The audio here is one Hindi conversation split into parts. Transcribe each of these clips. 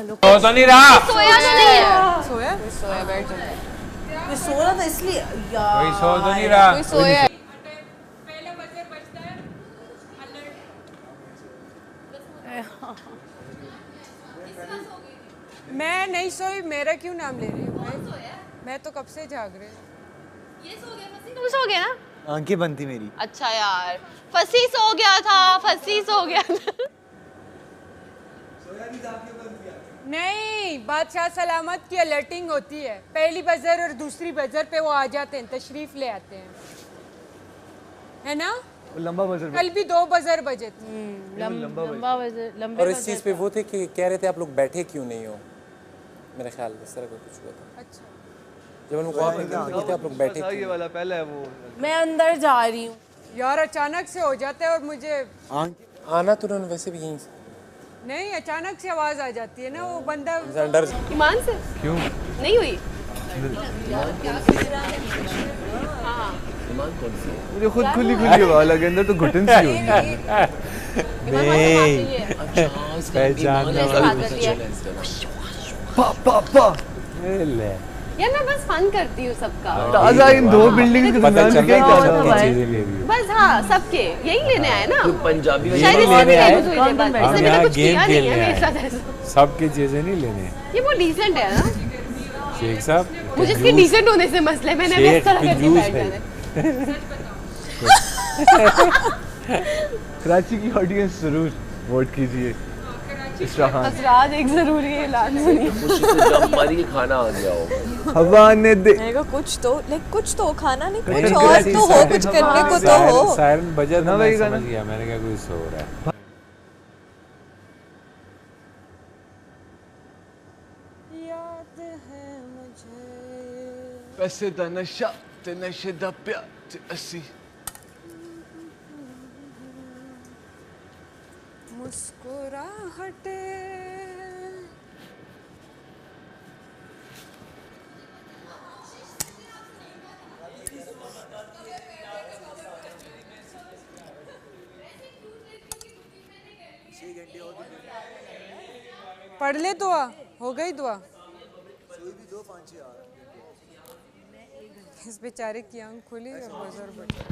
तो नहीं रहा। सोया तो नहीं है। सोया बैठ जाओ। मैं सो रहा था इसलिए यार। कोई सो तो नहीं रहा। कोई सोया है। मैं नहीं सोई, मेरा क्यों नाम ले रही हूँ? मैं तो कब से जाग रही हूँ। ये सो गया, फसी तुम सो गया ना? आंखें बंद थी मेरी। अच्छा यार, फसी सो गया था, फसी सो गया था। नहीं, बादशाह सलामत की अलर्टिंग होती है, पहली बजर और दूसरी बजर पे वो आ जाते हैं, तशरीफ ले आते हैं, है ना? लंबा बजर। कल भी 2 बजर बजे थे। लंबा बजर, लंबे और इस चीज़ पे वो थे कि कह रहे थे आप लोग बैठे क्यों नहीं हो, मेरे ख्याल में इस तरह का कुछ हुआ था। अच्छा, जब उनको आप कहते आप लोग बैठे ये वाला पहला है वो। मैं अंदर जा रही हूँ यार अचानक से हो जाता है और मुझे आना तो उन्होंने वैसे भी यहीं से नहीं, अचानक से आवाज आ जाती है ना, वो बंदा डर। ईमान से क्यों नहीं हुई? मुझे खुद खुली आवाज लगे, अंदर तो घुटन सी होगी। पहचान यार मैं बस फन करती हूँ सबका। ताजा इन 2 बिल्डिंग्स के पता चल रहा है चीजें ले रही हो। बस हाँ, सबके यही लेने आए ना। पंजाबी शायद इससे भी आए। confuse हुई थी बात। हम इससे मैंने यहाँ कुछ गेम किया नहीं खेलने है मेरे आए। साथ ऐसा। सबकी चीजें नहीं लेने। ये बहुत डिसेंट है ना। शेख साहब मुझे इसके डिसेंट होने से मसले, मैंने अभी इस तरह करके बैठ जाना। कराची की ऑडियंस जरूर वोट कीजिए। असराज एक जरूरी ऐलान सुनिए। खुशी से जब मरी खाना आ गया हो। हवा ने दे कुछ तो खाना नहीं, कुछ और तो हो, कुछ करने को तो हो। सायरन बजा ना था, वही मैं गाना। समझ गया, मैंने कहा कोई सो रहा है। याद है मुझे पैसे दा नशा ते नशे दा प्यार ते असी। मुस्कुराहटे पढ़ ले दुआ, हो गई दुआ। इस बेचारे की आंख खुली और बजर बजा।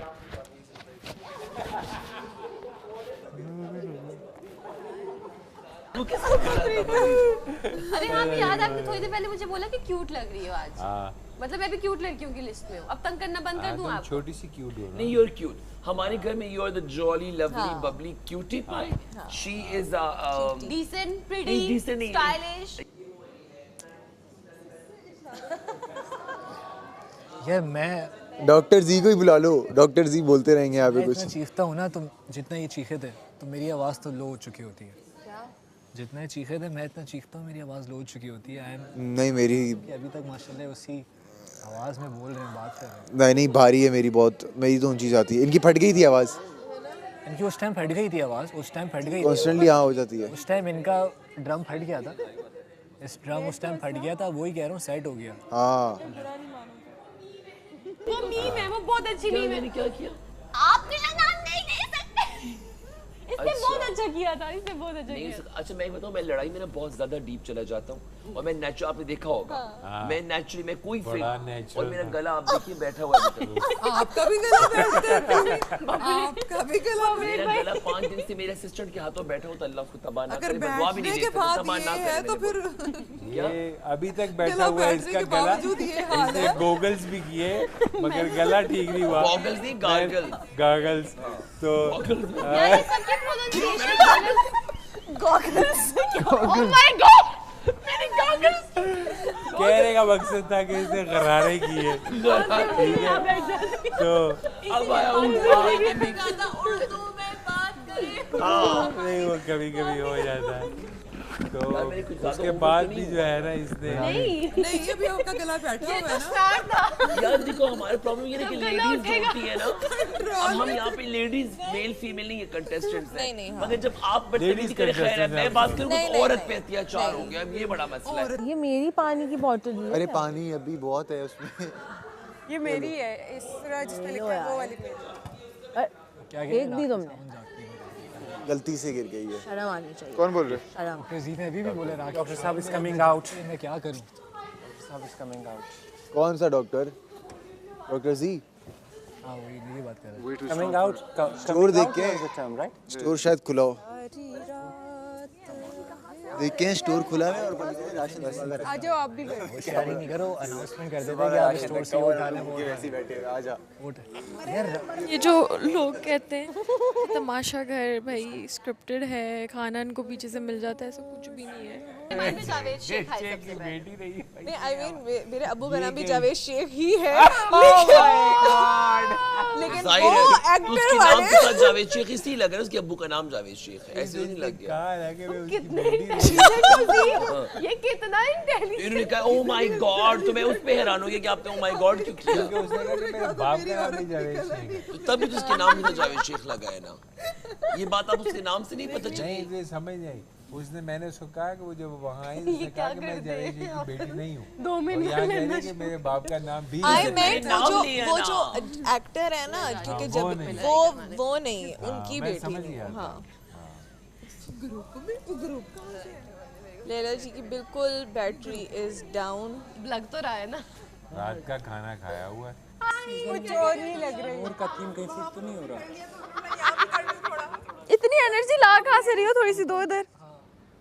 अरे हाँ, मैं याद आपने थोड़ी देर पहले मुझे बोला कि क्यूट लग रही हो आज। हाँ। मतलब मैं भी क्यूट लड़कियों की लिस्ट में हूँ। अब तंग करना बंद कर दूँ तुम आपको? छोटी सी क्यूट हो ना। नहीं, you're cute. हमारे घर में you're the jolly, lovely, bubbly, cutie pie. She is Decent, pretty, decent नहीं। stylish. यार मैं डॉक्टर जी को ही बुला लो, डॉक्टर जी बोलते रहेंगे यहाँ पे इतना कुछ। चीखता हूँ ना, तुम जितना ये चीखे थे तो मेरी आवाज़ तो लो हो चुकी होती है। जितना ये चीखे थे, मैं इतना चीखता हूँ, मेरी आवाज़ लो हो चुकी होती है। नहीं मेरी अभी तक माशाल्लाह उसी आवाज़ में बोल रहे हैं, बात कर रहे हैं। नहीं भारी है मेरी बहुत, मेरी तो ऊंची जाती है। इनकी फट गई थी आवाज़, इनकी उस टाइम फट गई थी आवाज़, उस टाइम फट गई कॉन्स्टेंटली यहाँ हो जाती है। उस टाइम इनका ड्रम फट गया था, इस ड्रम उस टाइम फट गया था, वही कह रहा हूँ सेट हो गया। हाँ वो मीम है, वो बहुत अच्छी मीम है। मैंने क्या किया? आप मेरा नाम नहीं ले सकते। इसने बहुत अच्छा किया था, इसने बहुत अच्छा नहीं, किया। अच्छा मैं बताऊँ, मैं लड़ाई में ना बहुत ज्यादा डीप चला जाता हूँ और मैं नेचुरल, आपने देखा होगा, मैं नेचुरली, मैं कोई बड़ा फेक natural और मेरा था। गला आप देखिए बैठा हुआ है अभी तक। आपका भी गला बैठता है, आपका भी गला। मेरा गला 5 दिन से मेरे असिस्टेंट के हाथों बैठा हो तो अल्लाह उसको तबाह ना अगर करे, बदुआ भी बैठने नहीं के दे बाद सकता, तबाह ना ये है करे तो मेरे फिर ये अभी तक बैठा गला हुआ है बैठने इसका के गला। बावजूद ये हाल इसने है। गोगल्स भी किए मगर गला ठीक नहीं हुआ। गॉगल्स नहीं, गार्गल। गॉगल्स तो यार ये सबकी pronunciation goggles. Oh my God, मैंने गॉगल्स। कहने का मकसद था कि इसने गरारे किए, ठीक है। तो अब आया उर्दू में बात करें। नहीं, वो कभी कभी हो जाता है। तो मेरे कुछ ज्यादा उसके उम्र बाद तो भी नहीं जो है ना इसने नहीं, ये भी आपका गला बैठा हुआ है ना। स्टार्ट था। यार देखो, हमारा प्रॉब्लम ये है कि गला लेडीज उठेगा। होती है ना, अब हम यहाँ पे लेडीज मेल फीमेल नहीं है, कंटेस्टेंट्स हैं। नहीं, हाँ। मगर जब आप बदतमीजी Ladies करें, खैर है, contestants मैं हैं। बात करूँ नहीं, तो नहीं, औरत नहीं। पे अत्याचार हो गया, अब ये बड़ा मसला है। ये मेरी पानी की बोतल है। अरे पानी अभी बहुत है उसमें। ये मेरी है, इस तरह जिसमें लिखा है वो वाली मेरी। क्या एक दी तुमने? गलती से गिर गई है। शर्म आनी चाहिए। कौन बोल रहे? शर्म। डॉक्टर जी ने अभी भी बोला राकेश डॉक्टर साहब इज कमिंग आउट। मैं क्या करूं? साहब इज कमिंग आउट। कौन सा डॉक्टर? डॉक्टर जी? हाँ वही मेरी बात कर रहे हैं। Coming out. स्टोर देख के टर्म राइट? स्टोर शायद खुला हो। देख के स्टोर खुला है और राशन आ जाओ आप भी बैठो। वो शायरी नहीं करो, अनाउंसमेंट कर देते हैं कि आप स्टोर से उठाने बोल रहे ऐसे बैठे आ जा। हैं। ये जो लोग कहते हैं तमाशा घर भाई स्क्रिप्टेड है, खाना इनको पीछे से मिल जाता है, ऐसा कुछ भी नहीं है। जावेद शेख है सबसे बेटी नहीं नहीं आई मीन मेरे अब्बू का नाम भी जावेद शेख ही है लेकिन जाहिर वो है एक्टर उसके नाम के साथ जावेद शेख इसलिए लग रहा है उसके अब्बू का नाम जावेद शेख है, ऐसे नहीं लग गया। कहा है कि मैं उसकी कितने बेटी intelligent, ये कितना इंटेलिजेंट। इन्होंने कहा ओह माय गॉड, तो मैं उस पे हैरान हो गया कि आपने ओह माय गॉड क्यों किया। क्योंकि उसने कहा कि मेरे बाप का नाम ही जावेद शेख है। तो तभी तो उसके नाम में जावेद शेख लगा है ना। ये बात आप उसके नाम से नहीं पता नहीं चली। ये समझ नहीं आई। उसने मैंने उसको कहा कि वो जब वहाँ आई उसने कहा कि मैं जावेद शेख की बेटी नहीं हूँ। 2 मिनट यहाँ कह रही कि मेरे बाप का नाम भी आई है। मेंट नाम लिया वो ना। जो एक्टर है ना क्योंकि जब वो नहीं उनकी मैं बेटी समझ नहीं गया। हाँ लैला जी की बिल्कुल बैटरी इज डाउन। लग तो रहा है ना। रात का खाना खाया हुआ है। कुछ और नहीं लग रही। और का थीम कहीं फिट तो नहीं हो रहा? इतनी एनर्जी ला कहाँ से रही हो? थोड़ी सी दो इधर।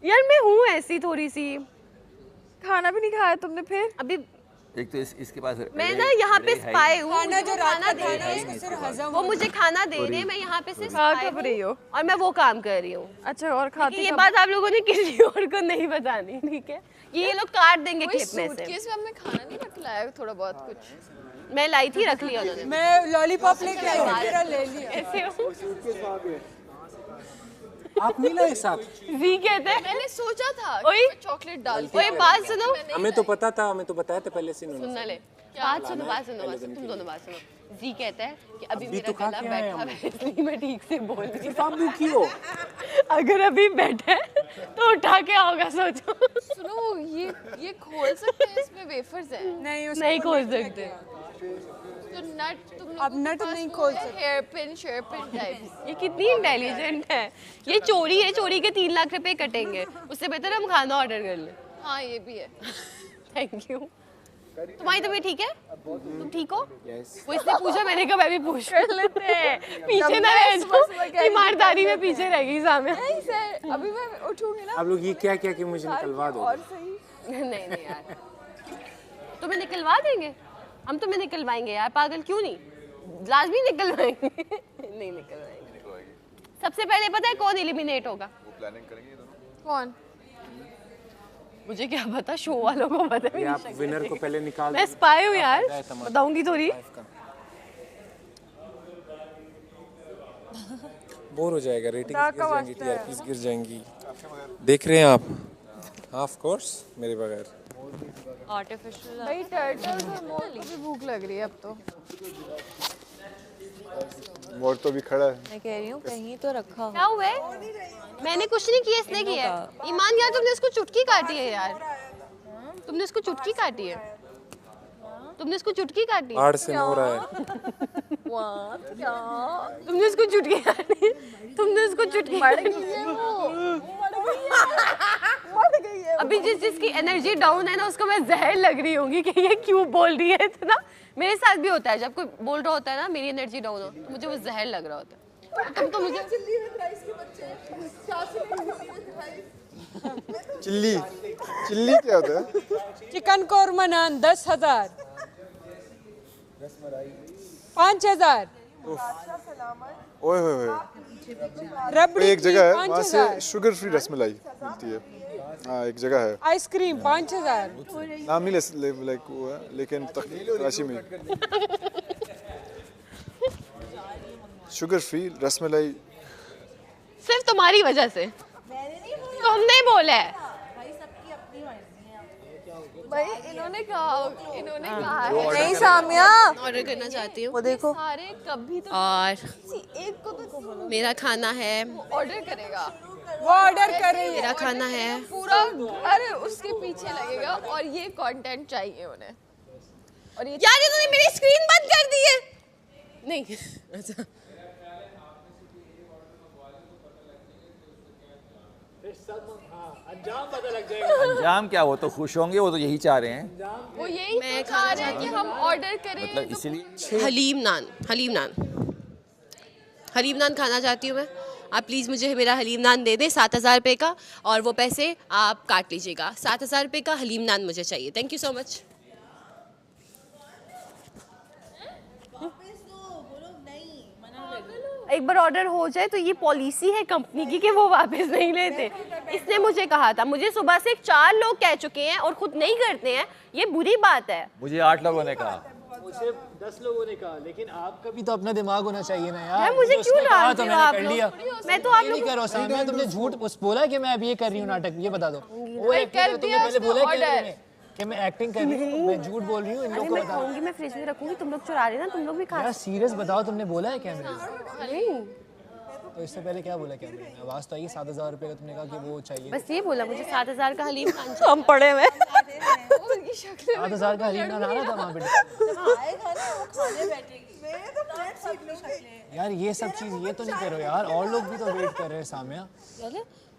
यार मैं हूँ ऐसी थोड़ी सी। खाना भी नहीं खाया तुमने फिर? अभी एक तो इसके पास मैं ना यहाँ पे स्पाई हूँ। खाना जो रात खाना का दे खाना रहे है इसको सिर्फ हजम वो मुझे खाना दे रहे हैं, मैं यहाँ पे सिर्फ खा spy कब हूँ रही हो? और मैं वो काम कर रही हूँ। अच्छा और खाती ये कब? बात आप लोगों ने किसी और को नहीं बतानी, ठीक है? ये लोग काट देंगे कोई क्लिप में से। सूटकेस में हमने खाना नहीं रख लाया थोड़ा बहुत कुछ? मैं लाई थी, रख लिया उन्होंने। मैं लॉलीपॉप लेके आई थी, तेरा ले लिया। ऐसे हो। आप नहीं लाए साथ? जी कहते हैं। मैंने सोचा था ओए चॉकलेट डाल ओए बात सुनो। हमें तो पता था, हमें तो बताया था पहले से इन्होंने। सुनना ले। बात सुनो, बात सुनो, बात सुनो, तुम दोनों बात सुनो। जी कहता है कि अभी मेरा तो खा गला के आए बैठा है इसलिए मैं ठीक से बोल रही हूँ। आप दुखी हो? अगर अभी बैठा है तो उठा के आओगा, सोचो। सुनो वो ये खोल सकते हैं, इसमें वेफर्स हैं। नहीं उसको नहीं खोल सकते। तो नट तुम अब नट नहीं खोल सकते। Hair pin share pin types. ये कितनी इंटेलिजेंट है। ये चोरी है, चोरी के 3 लाख रुपए कटेंगे। उससे बेहतर हम खाना ऑर्डर कर लें। हाँ ये भी है। Thank you. तुम्हारी तबीयत ठीक है? तुम ठीक हो? वो इसने पूछा, मैंने कहा मैं भी पूछ कर लेते हैं। पीछे ना रह जाओ, ईमानदारी में पीछे रह गई सामने। नहीं सर अभी मैं उठूंगी ना। आप लोग ये क्या क्या कि मुझे निकलवा दो। और सही। नहीं नहीं यार, तुम्हें निकलवा देंगे हम, तुम्हें निकलवाएंगे यार, पागल क्यों नहीं, लाजमी निकलवाएंगे। नहीं निकलवाएंगे। सबसे पहले पता है कौन एलिमिनेट होगा? वो प्लानिंग करेंगे दोनों। कौन? मुझे क्या पता, शो वालों को पता भी ये नहीं आप विनर को पहले निकाल मैं स्पाई हूँ यार, बताऊंगी थोड़ी। बोर हो जाएगा, रेटिंग गिर जाएंगी, टीआरपीस गिर जाएंगी। देख रहे हैं आप? ऑफ कोर्स मेरे बगैर। आर्टिफिशियल भाई टर्टल और मोर को भी भूख लग रही है अब तो। मोर तो भी खड़ा है। मैं कह रही हूँ कहीं तो रखा हो। क्या हुआ है? मैंने कुछ नहीं किया, इसने किया है। ईमान यार तुमने इसको चुटकी काटी है यार, तुमने इसको चुटकी काटी है, तुमने इसको चुटकी काटी है। आड़ से हो रहा है। तुमने इसको चुटकी काटी, तुमने इसको चुटकी काटी। अभी जिसकी एनर्जी डाउन है ना उसको मैं जहर लग रही होंगी कि ये क्यों बोल रही है इतना। मेरे साथ भी होता है, जब कोई बोल रहा होता है ना मेरी एनर्जी डाउन हो तो मुझे वो जहर लग रहा होता है। तुम तो मुझे चिल्ली चिल्ली क्या होता है? चिकन कोरमा नान 10,000, 5,000। ओए होए होए। रबड़ी एक जगह है वहाँ 5,000। से शुगर फ्री रसमलाई मिलती है। हाँ एक जगह है, आइसक्रीम 5,000। नाम नहीं लाइक वो है लेकिन कराची में शुगर फ्री रसमलाई। सिर्फ तुम्हारी वजह से, तुमने बोला है। भाई इन्होंने कहा है। नहीं सामिया ऑर्डर करना चाहती हूँ। वो देखो सारे कभी तो और एक को तो मेरा खाना है, ऑर्डर करेगा, वो ऑर्डर कर रही है। मेरा खाना है। पूरा अरे उसके पीछे लगेगा और ये कंटेंट चाहिए उन्हें। और ये यार इन्होंने मेरी स्क्रीन बंद कर दी है। नहीं अच्छा अंजाम क्या, वो तो खुश होंगे, वो तो यही चाह रहे हैं। वो यही मैं चाह रहे हैं कि हम ऑर्डर करें। मतलब इसीलिए हलीम नान खाना चाहती हूँ मैं। आप प्लीज़ मुझे मेरा हलीम नान दे दें 7,000 रुपये का, और वो पैसे आप काट लीजिएगा। 7,000 रुपये का हलीम नान मुझे चाहिए। Thank you so much. एक बार ऑर्डर हो जाए तो ये पॉलिसी है कंपनी की कि वो वापस नहीं लेते। इसने मुझे कहा था, मुझे सुबह से 4 लोग कह चुके हैं और खुद नहीं करते हैं, ये बुरी बात है। मुझे 8 लोगों ने कहा, मुझे 10 लोगों ने कहा, लेकिन आपका भी तो अपना दिमाग होना चाहिए ना यार। मुझे क्यों डालते हो आप लोग? मैं तो आप नहीं कर रहा सामने, तुमने झूठ बोला कि मैं अभी ये कर रही हूँ नाटक, ये बता दो। वो एक्टिंग तुमने पहले बोला कि मैं एक्टिंग कर रही हूँ, मैं झूठ बोल रही हूँ। इन लोगों को बता, मैं फ्रिज में रखूंगी, तुम लोग चुरा रहे ना, तुम लोग भी खा। यार सीरियस बताओ, तुमने बोला है क्या? नहीं तो इससे पहले क्या बोला? क्या बोला? आवाज तो आई 7,000 रुपये का, तुमने कहा कि वो चाहिए। बस ये बोला मुझे 7,000 का हलीम खाना। हम पढ़े में 7,000 का हलीम ना रहा था वहाँ पे। यार ये सब चीज ये तो नहीं करो यार, और लोग भी तो वेट कर रहे हैं सामने।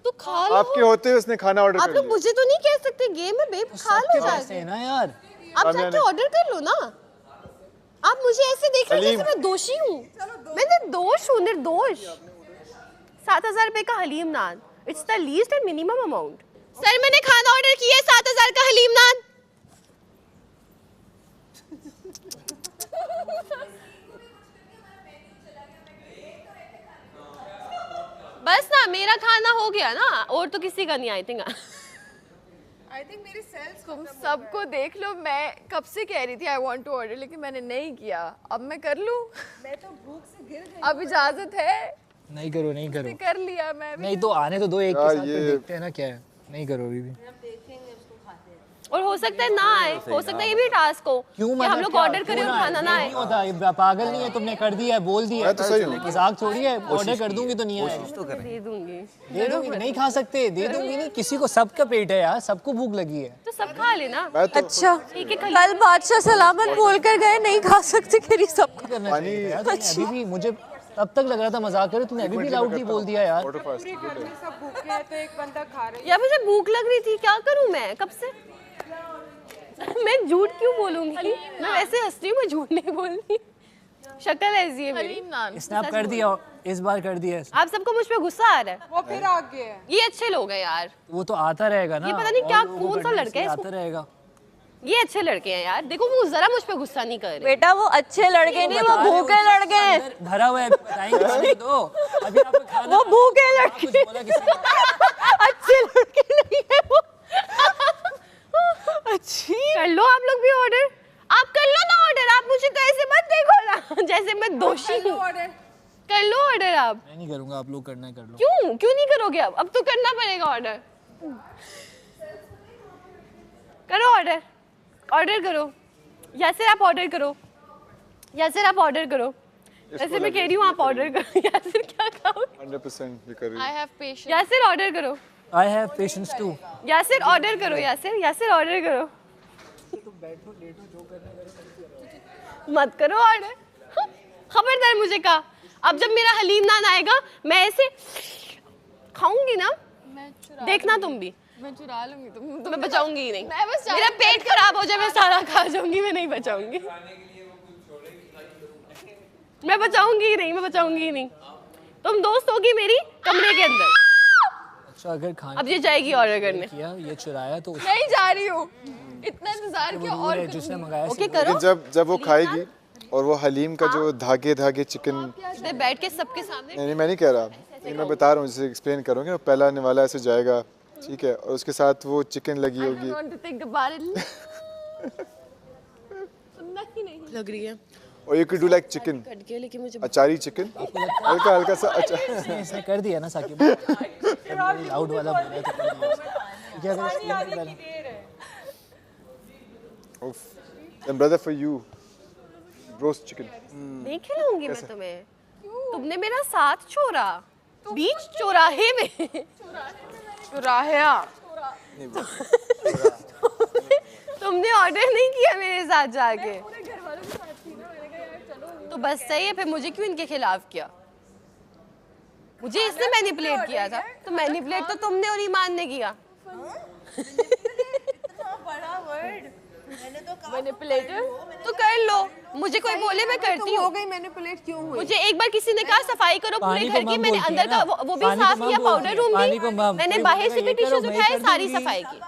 तो खा लो। आपके होते हुए उसने खाना ऑर्डर कर लिया। आप लोग मुझे तो नहीं कह सकते, गेम है बेब, खा लो जाके ना यार। आप जाके ऑर्डर कर लो ना। आप मुझे ऐसे देख रहे हैं जैसे मैं दोषी हूँ। मैं निर्दोष हूँ, निर्दोष। 7,000 रुपये का haleem naan, it's the least and minimum amount. Sir मैंने खाना ऑर्डर किया है 7,000 का हलीम नान। बस ना, मेरा खाना हो गया ना, और तो किसी का नहीं। आई थिंक मेरे सेल्स तुम सबको देख लो, मैं कब से कह रही थी आई वांट टू ऑर्डर, लेकिन मैंने नहीं किया। अब मैं कर लूं? मैं तो भूख से गिर गई। अब इजाजत है? नहीं करो, नहीं करो। कर लिया मैं। नहीं तो आने तो दो, एक के साथ फिर देखते हैं ना क्या है। नहीं करो अभी भी। और हो सकता है ना आए, हो सकता है ये भी टास्क हो कि हम लोग ऑर्डर करें और खाना ना आए। नहीं होता, पागल नहीं है, तुमने कर दिया है, बोल दिया है। तो सही है, मजाक छोड़ी है, ऑर्डर कर दूंगी तो नहीं आएगा। दे दूंगी, नहीं खा सकते, दे दूंगी नहीं। किसी को, सबका पेट है यार, सबको भूख लगी है तो सब खा लेना। अच्छा ठीक है, कल बादशाह सलामत बोल कर गए नहीं खा सकते, करी सबको करना चाहिए। अभी भी मुझे तब तक लग रहा था मजाक करे, तुमने अभी भी लाउडली बोल दिया यार। पूरे घर में सब भूखे हैं तो एक बंदा खा रही है। यार मुझे भूख लग रही थी, क्या करूं मैं कब से। मैं झूठ क्यों बोलूंगी? मैं वैसे हंस रही हूँ, मैं झूठ नहीं बोलती। शक्ल ऐसी है मेरी। इसने आप कर दिया, इस बार कर दिया। आप सबको मुझ पे गुस्सा आ रहा है। वो फिर आ गया। ये अच्छे लोग हैं यार। वो तो आता रहेगा ना। ये पता नहीं क्या, कौन सा लड़का है, आता रहेगा। ये अच्छे लड़के हैं यार। देखो वो जरा मुझ पे गुस्सा नहीं कर रहे। बेटा वो अच्छे लड़के नहीं, वो भूखे लड़के हैं। भरा हुआ है, बताएंगे तो। अभी आपको खाना, वो भूखे लड़के, अच्छे लड़के नहीं है वो। अच्छी कर लो आप लोग भी ऑर्डर। आप कर लो ना ऑर्डर। आप मुझे तो ऐसे मत देखो ना जैसे मैं दोषी हूँ। कर लो ऑर्डर आप। मैं नहीं करूँगा, आप लोग करना है कर लो। क्यों नहीं करोगे? अब तो करना पड़ेगा ऑर्डर। करो ऑर्डर, ऑर्डर करो। यासिर आप ऑर्डर करो, यासिर आप ऑर्डर करो। जैसे मैं कह रही हूँ आप ऑर्डर करो। यासिर क्या खाओगे? 100% ये कर रही I have patience. Yasir order करो। I have patience too. Yasir order करो। यासिर ऑर्डर करो। मत करो ऑर्डर, खबरदार मुझे कहा। अब जब मेरा हलीम नान आएगा मैं ऐसे खाऊंगी ना, देखना तुम भी। मैं चुरा लूंगी, तुम्हें बचाऊंगी ही नहीं। मैं बस मेरा पेट खराब हो जाए मैं सारा खा जाऊंगी, मैं नहीं बचाऊंगी। मैं बचाऊंगी ही नहीं, मैं बचाऊंगी ही नहीं। तुम दोस्त होगी मेरी कमरे के अंदर। अच्छा अगर खाना अब ये जाएगी ऑर्डर करने। किया, ये चुराया तो नहीं जा रही हूँ, इतना इंतजार किया और जिसने मंगाया। ओके करो। जब वो खाएगी और वो हलीम का जो धागे चिकन बैठ के सबके सामने। नहीं मैं नहीं कह रहा, मैं बता रहा हूँ, जैसे एक्सप्लेन करूँगी। पहला आने वाला ऐसे जाएगा, ठीक है, और उसके साथ वो चिकन लगी होगी। लग रही है। और you can do like chicken, लेकिन मुझे अचारी चिकन, हल्का हल्का सा अच्छा। इसने कर दिया ना साकिब, लाउड वाला बोल रहा था। क्या कर उफ, and brother for you roast chicken. नहीं खिलाऊंगी मैं तुम्हें। तुमने मेरा साथ छोड़ा बीच चौराहे में। तुमने ऑर्डर नहीं किया मेरे साथ जाके, तो बस सही है। फिर मुझे क्यों इनके खिलाफ किया? मुझे इसने मैनिपुलेट किया था, तो मैनिपुलेट तो तुमने और ईमान ने किया। मैनिपुलेटर तो कर लो, मुझे कोई बोले मैं करती हूँ। हो गई मैनिपुलेट क्यों हुई? मुझे एक बार किसी ने कहा सफाई करो पूरे घर की, मैंने अंदर का वो भी साफ किया, पाउडर रूम भी, मैंने बाहर से भी टिश्यूज उठाए, सारी सफाई की।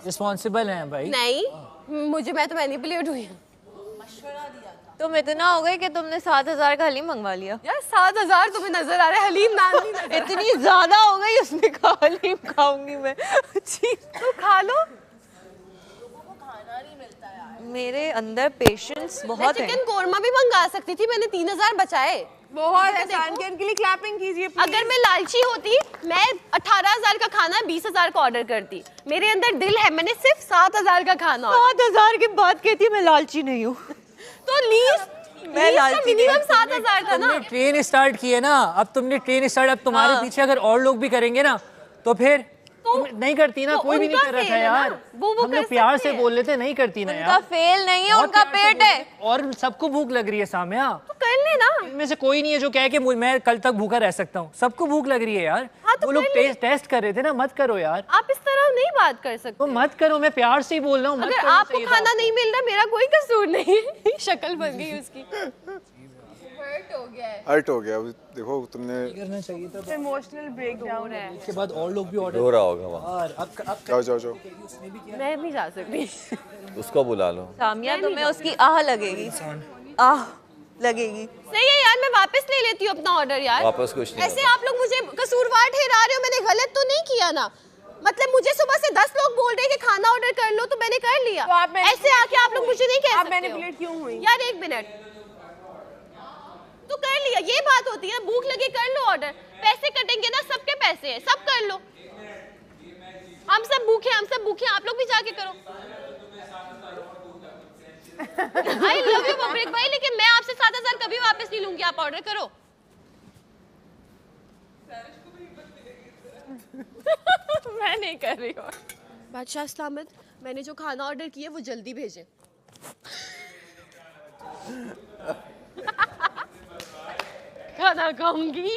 रिस्पॉन्सिबल हैं भाई। नहीं, मैं तो मैनिपुलेट हुई हूँ। तुम इतना हो गए कि तुमने 7,000 का हलीम मंगवा लिया। यार 7,000 तुम्हें नजर आ रहा है, हलीम नाम नहीं नजर। इतनी ज्यादा हो गई, उसने कहा हलीम खाऊंगी मैं। तो खा लो। मेरे अंदर पेशेंस बहुत है। चिकन कोरमा भी मंगा सकती थी, मैंने 3,000 बचाए। बहुत आसान के लिए क्लैपिंग कीजिए। अगर मैं लालची होती, मैं 18,000 का खाना 20,000 का ऑर्डर करती। मेरे अंदर दिल है, मैंने सिर्फ 7,000 का खाना। 7,000 की बात कहती, मैं लालची नहीं हूँ। तो लीस्ट मिनिमम 7,000 था ना। तुमने ट्रेन स्टार्ट की है ना, अब तुमने ट्रेन स्टार्ट, अब तुम्हारे पीछे अगर और लोग भी करेंगे ना तो फिर तुम नहीं करती ना, कोई भी नहीं कर रहा था यार। हम लोग प्यार से बोल लेते, नहीं करती ना यार। उनका फेल नहीं है, उनका पेट है। और सबको भूख लग रही है साम्या, तो कर लेना। इनमें से कोई नहीं है जो कहे कि मैं कल तक भूखा रह सकता हूँ। सबको भूख लग रही है यार। वो लोग टेस्ट कर रहे थे ना, मत करो यार। आप इस तरह नहीं बात कर सकते। तो मत करो, मैं प्यार से ही बोल रहा हूँ। अगर आपको खाना नहीं मिल रहा, मेरा कोई कसूर नहीं है। शक्ल बन गई उसकी। हर्ट हो गया। देखो तुमने करना चाहिए था। इमोशनल ब्रेकडाउन है। इसके बाद और लोग भी ऑर्डर रो रहा होगा वहाँ। जाओ जाओ जाओ। मैं नहीं जा सकती। उसको बुला लो। सामिया तुम्हें उसकी आह लगेगी, आह लगेगी। सही है यार, मैं वापस ले लेती हूँ अपना ऑर्डर यार। वापस कुछ नहीं ऐसे आप लोग मुझे कसूरवार ठहरा रहे हो, मैंने गलत तो नहीं किया ना। मतलब मुझे सुबह से 10 लोग बोल रहे हैं कि खाना ऑर्डर कर लो, तो मैंने कर लिया। तो आप ऐसे आके आप लोग मुझे नहीं कह सकते। आप मैनिपुलेट क्यों हुई? यार एक मिनट, तो कर लिया, ये बात होती है। भूख लगी कर लो ऑर्डर, पैसे कटेंगे ना, सबके पैसे हैं, सब कर लो। हम सब भूखे, आप लोग भी जाके करो। आई लव यू बब्रेक भाई, लेकिन मैं आपसे 7,000 कभी वापस नहीं लूंगी। आप ऑर्डर करो। मैं नहीं कर रही हूँ। बादशाह सलामत, मैंने जो खाना ऑर्डर किया वो जल्दी भेजें। खाना खाऊंगी।